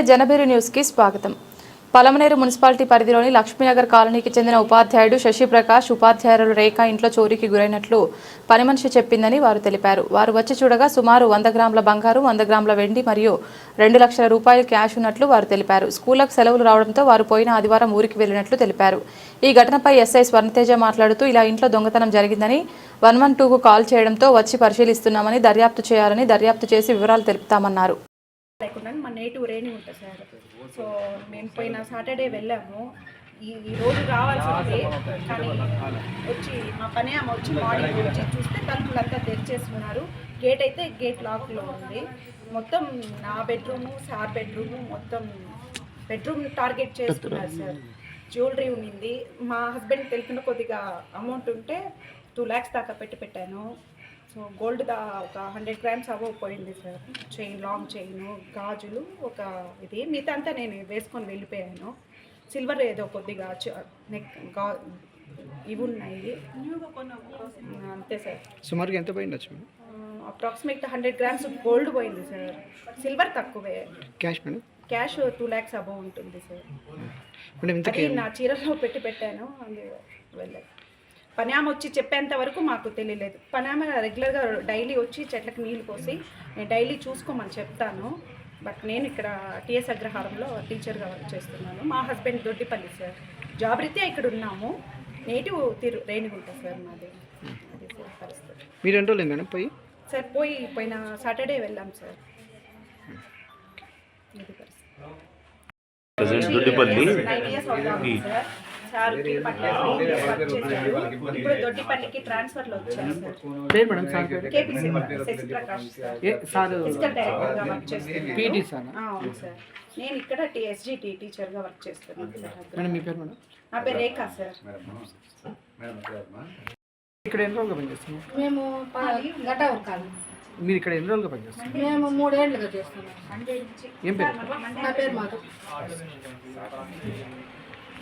జనబేరు న్యూస్కి స్వాగతం. పలమనేరు మున్సిపాలిటీ పరిధిలోని లక్ష్మీనగర్ కాలనీకి చెందిన ఉపాధ్యాయుడు శశిప్రకాష్ ఉపాధ్యాయురాలు రేఖ ఇంట్లో చోరీకి గురైనట్లు పని మనిషి చెప్పిందని వారు తెలిపారు. వారు వచ్చి చూడగా సుమారు 100 గ్రాముల బంగారు, 100 గ్రాముల వెండి మరియు 2 లక్షల రూపాయలు క్యాష్ ఉన్నట్లు వారు తెలిపారు. స్కూళ్లకు సెలవులు రావడంతో వారు పోయిన ఆదివారం ఊరికి వెళ్లినట్లు తెలిపారు. ఈ ఘటనపై ఎస్ఐ స్వర్ణతేజ మాట్లాడుతూ ఇలా ఇంట్లో దొంగతనం జరిగిందని 112కు కాల్ చేయడంతో వచ్చి పరిశీలిస్తున్నామని, దర్యాప్తు చేయాలని, దర్యాప్తు చేసి వివరాలు తెలుపుతామన్నారు. లేకుండా మా నేటివ్ రేణి ఉంటుంది సార్. సో మేము పోయిన సాటర్డే వెళ్ళాము. ఈ రోజు రావాల్సింది కానీ వచ్చి మా పని ఆమె వచ్చి మార్నింగ్ వచ్చి చూస్తే తలుపులంతా తెరిచేస్తున్నారు. గేట్ అయితే గేట్ లాక్లో ఉంది. మొత్తం నా బెడ్రూము, సార్ బెడ్రూము, మొత్తం బెడ్రూమ్ టార్గెట్ చేస్తున్నారు సార్. జ్యువెలరీ ఉండింది. మా హస్బెండ్ తెలిసిన కొద్దిగా అమౌంట్ ఉంటే 2 lakhs దాకా పెట్టాను. సో గోల్డ్ ఒక 100 grams అబవ్ పోయింది సార్. చైన్, లాంగ్ చైన్, గాజులు ఒక ఇది మిగతా అంతా నేను వేసుకొని వెళ్ళిపోయాను. సిల్వర్ ఏదో కొద్దిగా నెక్ ఇవి ఉన్నాయి అంతే సార్. సుమారుగా ఎంత పోయిండొచ్చు? అప్రాక్సిమేట్ 100 grams గోల్డ్ పోయింది సార్. సిల్వర్ తక్కువే. Cash madam? Cash 2 lakhs above ఉంటుంది సార్. అది నా చీరలో పెట్టాను. అది వెళ్ళాను. పనామ వచ్చి చెప్పేంత వరకు మాకు తెలియలేదు. పనామ రెగ్యులర్గా డైలీ వచ్చి చెట్లకు నీళ్ళు పోసి నేను డైలీ చూసుకోమని చెప్తాను. బట్ నేను ఇక్కడ టీఎస్ అగ్రహారంలో టీచర్గా వర్క్ చేస్తున్నాను. మా హస్బెండ్ దొడ్డిపల్లి సార్. జాబ్ రీత్యా ఇక్కడ ఉన్నాము. నేటివ్ రేణిగుంట సార్ మాది. అది సార్ పరిస్థితి. మీరు ఎన్ని రోజులు మేడం పోయి? సార్ పోయిన సాటర్డే వెళ్ళాం సార్. ఇది పరిస్థితి. సార్కి ఇప్పుడు దొడ్డిపల్లికి ట్రాన్స్ఫర్లో వచ్చాను సార్. కేపీసీ శశిప్రకాష్ సార్ ఫిజికల్ డైరెక్టర్గా వర్క్ చేస్తున్నాను. అవును సార్. నేను ఇక్కడ ఎస్జిటి టీచర్గా వర్క్ చేస్తున్నాను సార్. నా పేరు రేఖ సార్. ఇక్కడ ఎన్ని రోజులుగా పనిచేస్తున్నాం? మేము గటవర్ కాదు. మీరు ఇక్కడ ఎన్ని రోజులుగా పనిచేస్తున్నారు? మేము 3 ఏళ్ళుగా చేస్తున్నాం. ఏం పేరు? నా పేరు మాధవ్.